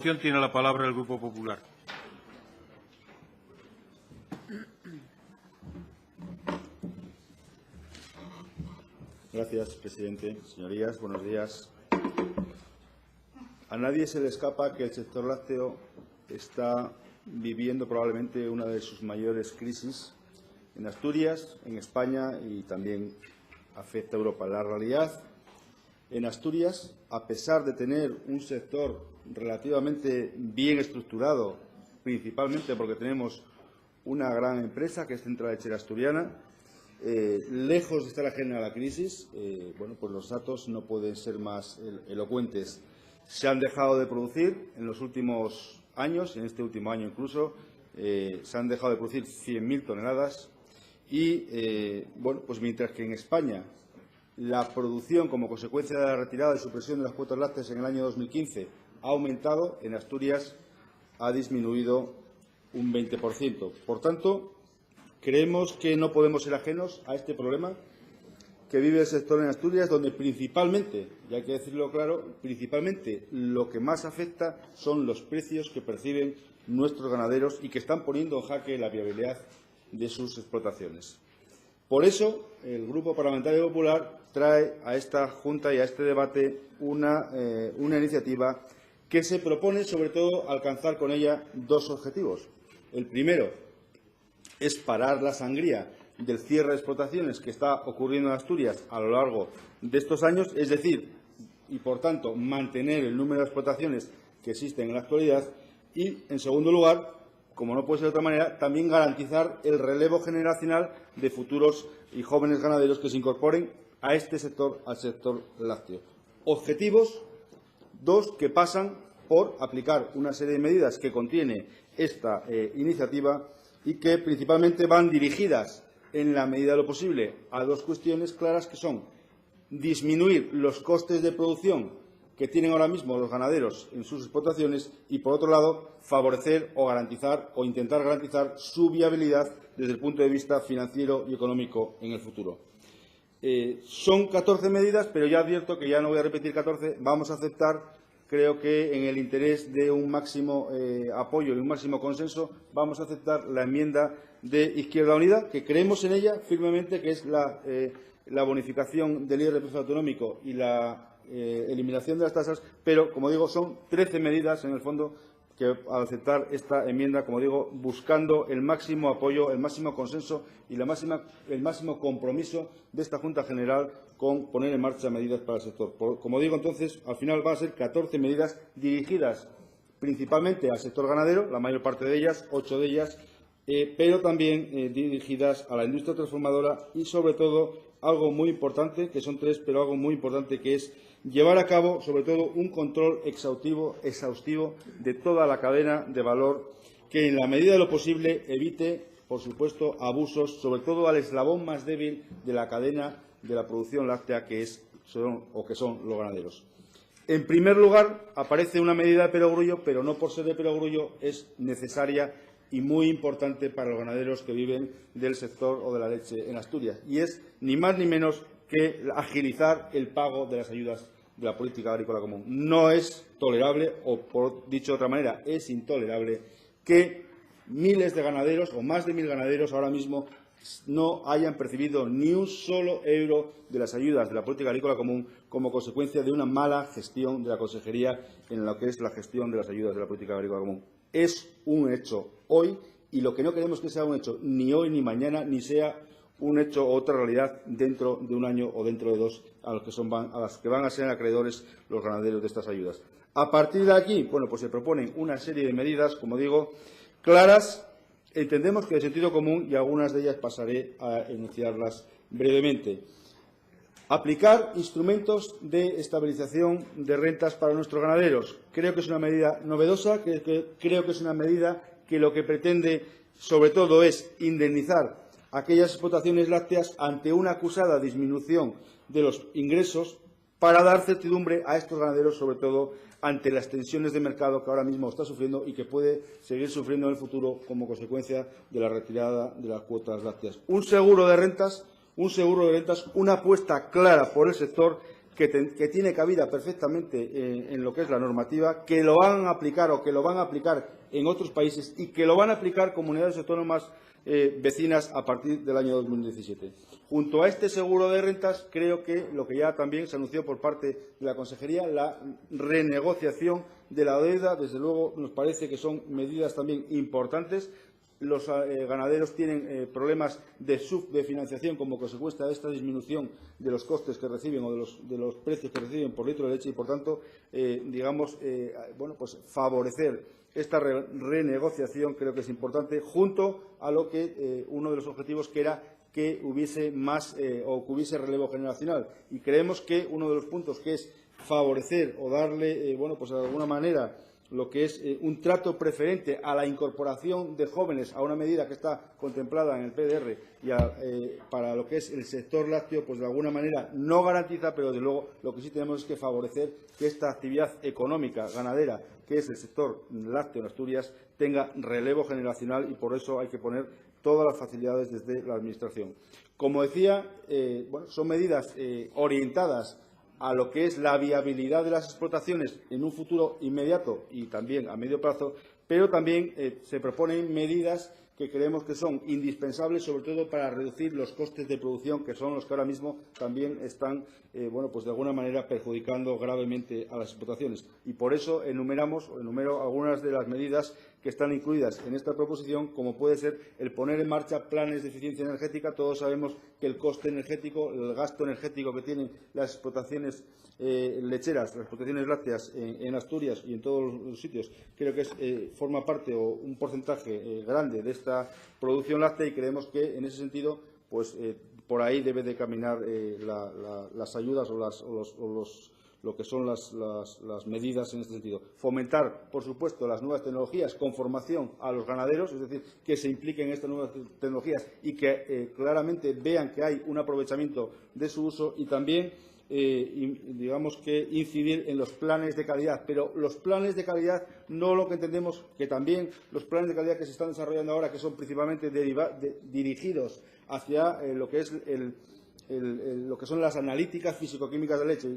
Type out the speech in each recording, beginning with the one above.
Tiene la palabra el Grupo Popular. Gracias, presidente. Señorías, buenos días. A nadie se le escapa que el sector lácteo está viviendo probablemente una de sus mayores crisis en Asturias, en España y también afecta a Europa. La realidad, en Asturias, a pesar de tener un sector relativamente bien estructurado, principalmente porque tenemos una gran empresa que es Central Lechera Asturiana, lejos de estar ajena a la crisis, pues los datos no pueden ser más elocuentes. Se han dejado de producir en los últimos años, en este último año incluso, se han dejado de producir 100.000 toneladas y, pues mientras que en España la producción como consecuencia de la retirada y supresión de las cuotas lácteas en el año 2015 ha aumentado, en Asturias ha disminuido un 20%. Por tanto, creemos que no podemos ser ajenos a este problema que vive el sector en Asturias, donde principalmente, y hay que decirlo claro, principalmente lo que más afecta son los precios que perciben nuestros ganaderos y que están poniendo en jaque la viabilidad de sus explotaciones. Por eso, el Grupo Parlamentario Popular trae a esta Junta y a este debate una iniciativa que se propone, sobre todo, alcanzar con ella dos objetivos. El primero es parar la sangría del cierre de explotaciones que está ocurriendo en Asturias a lo largo de estos años, es decir, y por tanto mantener el número de explotaciones que existen en la actualidad y, en segundo lugar, como no puede ser de otra manera, también garantizar el relevo generacional de futuros y jóvenes ganaderos que se incorporen a este sector, al sector lácteo. Objetivos, dos, que pasan por aplicar una serie de medidas que contiene esta iniciativa y que principalmente van dirigidas, en la medida de lo posible, a dos cuestiones claras que son disminuir los costes de producción que tienen ahora mismo los ganaderos en sus explotaciones y, por otro lado, favorecer o garantizar o intentar garantizar su viabilidad desde el punto de vista financiero y económico en el futuro. Son 14 medidas, pero ya advierto que ya no voy a repetir 14. Vamos a aceptar, creo que en el interés de un máximo apoyo y un máximo consenso, vamos a aceptar la enmienda de Izquierda Unida, que creemos en ella firmemente, que es la bonificación del IRPF autonómico y la eliminación de las tasas, pero, como digo, son 13 medidas, en el fondo, que al aceptar esta enmienda, como digo, buscando el máximo apoyo, el máximo consenso y el máximo compromiso de esta Junta General con poner en marcha medidas para el sector. Como digo, entonces, al final van a ser 14 medidas dirigidas principalmente al sector ganadero, la mayor parte de ellas, 8 de ellas, pero también dirigidas a la industria transformadora y, sobre todo, algo muy importante, que son 3, pero algo muy importante, que es llevar a cabo, sobre todo, un control exhaustivo de toda la cadena de valor que, en la medida de lo posible, evite, por supuesto, abusos, sobre todo al eslabón más débil de la cadena de la producción láctea, que son los ganaderos. En primer lugar, aparece una medida de perogrullo, pero no por ser de perogrullo es necesaria y muy importante para los ganaderos que viven del sector o de la leche en Asturias, y es ni más ni menos que agilizar el pago de las ayudas de la política agrícola común. No es tolerable, o por dicho de otra manera, es intolerable que miles de ganaderos o más de 1.000 ganaderos ahora mismo no hayan percibido ni un solo euro de las ayudas de la política agrícola común como consecuencia de una mala gestión de la Consejería en lo que es la gestión de las ayudas de la política agrícola común. Es un hecho hoy y lo que no queremos es que sea un hecho ni hoy ni mañana, ni sea un hecho o otra realidad dentro de un año o dentro de 2 a las que van a ser acreedores los ganaderos de estas ayudas. A partir de aquí, pues se proponen una serie de medidas, como digo, claras, entendemos que de sentido común, y algunas de ellas pasaré a enunciarlas brevemente. Aplicar instrumentos de estabilización de rentas para nuestros ganaderos. Creo que es una medida novedosa, creo que es una medida que lo que pretende, sobre todo, es indemnizar aquellas explotaciones lácteas ante una acusada disminución de los ingresos para dar certidumbre a estos ganaderos, sobre todo ante las tensiones de mercado que ahora mismo está sufriendo y que puede seguir sufriendo en el futuro como consecuencia de la retirada de las cuotas lácteas. Un seguro de rentas, una apuesta clara por el sector que tiene cabida perfectamente en lo que es la normativa, que lo van a aplicar o que lo van a aplicar en otros países y que lo van a aplicar comunidades autónomas vecinas a partir del año 2017. Junto a este seguro de rentas, creo que lo que ya también se anunció por parte de la Consejería, la renegociación de la deuda, desde luego nos parece que son medidas también importantes. Los ganaderos tienen problemas de subfinanciación como consecuencia de esta disminución de los costes que reciben o de los precios que reciben por litro de leche y, por tanto, pues favorecer esta renegociación creo que es importante, junto a lo que uno de los objetivos que era que hubiese más o que hubiese relevo generacional. Y creemos que uno de los puntos que es favorecer o darle, pues de alguna manera, lo que es un trato preferente a la incorporación de jóvenes a una medida que está contemplada en el PDR y para lo que es el sector lácteo, pues de alguna manera no garantiza, pero desde luego lo que sí tenemos es que favorecer que esta actividad económica ganadera, que es el sector lácteo en Asturias, tenga relevo generacional y por eso hay que poner todas las facilidades desde la Administración. Como decía, son medidas orientadas a lo que es la viabilidad de las explotaciones en un futuro inmediato y también a medio plazo, pero también se proponen medidas que creemos que son indispensables, sobre todo para reducir los costes de producción, que son los que ahora mismo también están, pues de alguna manera perjudicando gravemente a las explotaciones. Y por eso enumero algunas de las medidas que están incluidas en esta proposición, como puede ser el poner en marcha planes de eficiencia energética. Todos sabemos que el coste energético, el gasto energético que tienen las explotaciones lecheras, las explotaciones lácteas en Asturias y en todos los sitios, creo que forma parte o un porcentaje grande de esta producción láctea y creemos que en ese sentido, pues por ahí debe de caminar las ayudas lo que son las medidas en este sentido. Fomentar, por supuesto, las nuevas tecnologías con formación a los ganaderos, es decir, que se impliquen en estas nuevas tecnologías y que claramente vean que hay un aprovechamiento de su uso y también digamos que incidir en los planes de calidad, pero los planes de calidad no lo que entendemos que también los planes de calidad que se están desarrollando ahora, que son principalmente dirigidos hacia lo que es lo que son las analíticas físico-químicas de leche.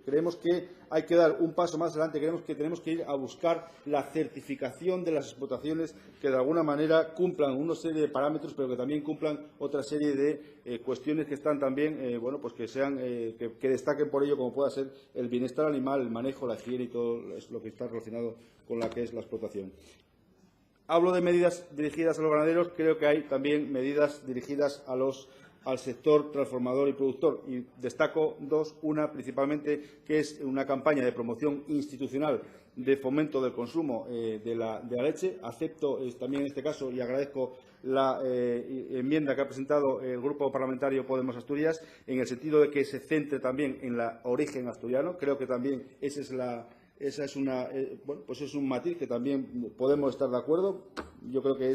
Creemos que hay que dar un paso más adelante, creemos que tenemos que ir a buscar la certificación de las explotaciones que de alguna manera cumplan una serie de parámetros, pero que también cumplan otra serie de cuestiones que están también, pues que sean, que destaquen por ello, como pueda ser el bienestar animal, el manejo, la higiene y todo lo que está relacionado con la que es la explotación. Hablo de medidas dirigidas a los ganaderos, creo que hay también medidas dirigidas al sector transformador y productor. Y destaco dos. Una, principalmente, que es una campaña de promoción institucional de fomento del consumo de la leche. Acepto también en este caso y agradezco la enmienda que ha presentado el Grupo Parlamentario Podemos Asturias, en el sentido de que se centre también en el origen asturiano. Creo que también es un matiz que también podemos estar de acuerdo. Yo creo que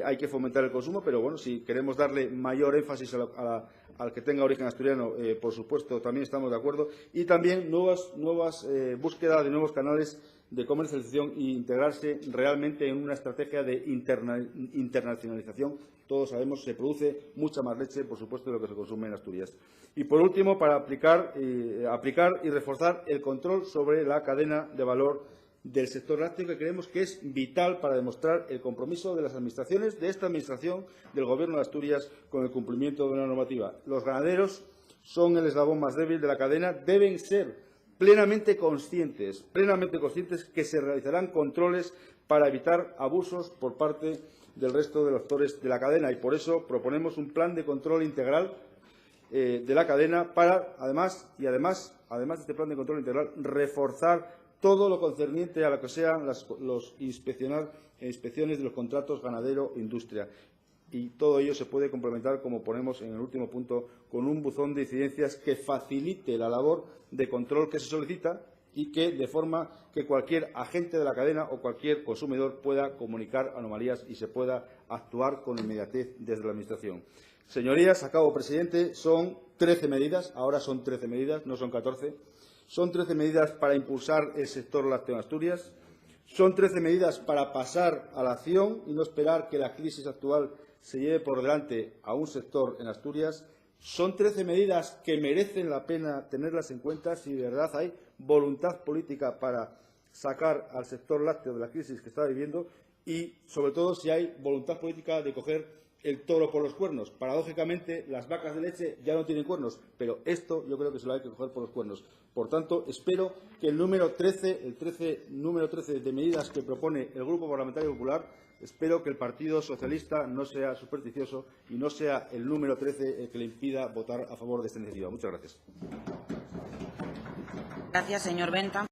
hay que fomentar el consumo, pero si queremos darle mayor énfasis al que tenga origen asturiano, por supuesto, también estamos de acuerdo. Y también búsqueda de nuevos canales de comercialización e integrarse realmente en una estrategia de internacionalización. Todos sabemos que se produce mucha más leche, por supuesto, de lo que se consume en Asturias. Y, por último, para aplicar y reforzar el control sobre la cadena de valor del sector lácteo, que creemos que es vital para demostrar el compromiso de las administraciones, de esta Administración, del Gobierno de Asturias, con el cumplimiento de la normativa. Los ganaderos son el eslabón más débil de la cadena, deben ser plenamente conscientes que se realizarán controles para evitar abusos por parte del resto de los actores de la cadena, y por eso proponemos un plan de control integral de la cadena para, además de este plan de control integral, reforzar todo lo concerniente a lo que sean las inspecciones de los contratos ganadero-industria. Y todo ello se puede complementar, como ponemos en el último punto, con un buzón de incidencias que facilite la labor de control que se solicita y que, de forma que cualquier agente de la cadena o cualquier consumidor pueda comunicar anomalías y se pueda actuar con inmediatez desde la Administración. Señorías, acabo, presidente, son 13 medidas, ahora son 13 medidas, no son 14. Son 13 medidas para impulsar el sector lácteo en Asturias. Son 13 medidas para pasar a la acción y no esperar que la crisis actual se lleve por delante a un sector en Asturias. Son 13 medidas que merecen la pena tenerlas en cuenta si de verdad hay voluntad política para sacar al sector lácteo de la crisis que está viviendo y, sobre todo, si hay voluntad política de coger el toro por los cuernos. Paradójicamente, las vacas de leche ya no tienen cuernos, pero esto yo creo que se lo hay que coger por los cuernos. Por tanto, espero que el número 13 de medidas que propone el Grupo Parlamentario Popular, espero que el Partido Socialista no sea supersticioso y no sea el número 13 el que le impida votar a favor de esta iniciativa. Muchas gracias. Gracias, señor Benta.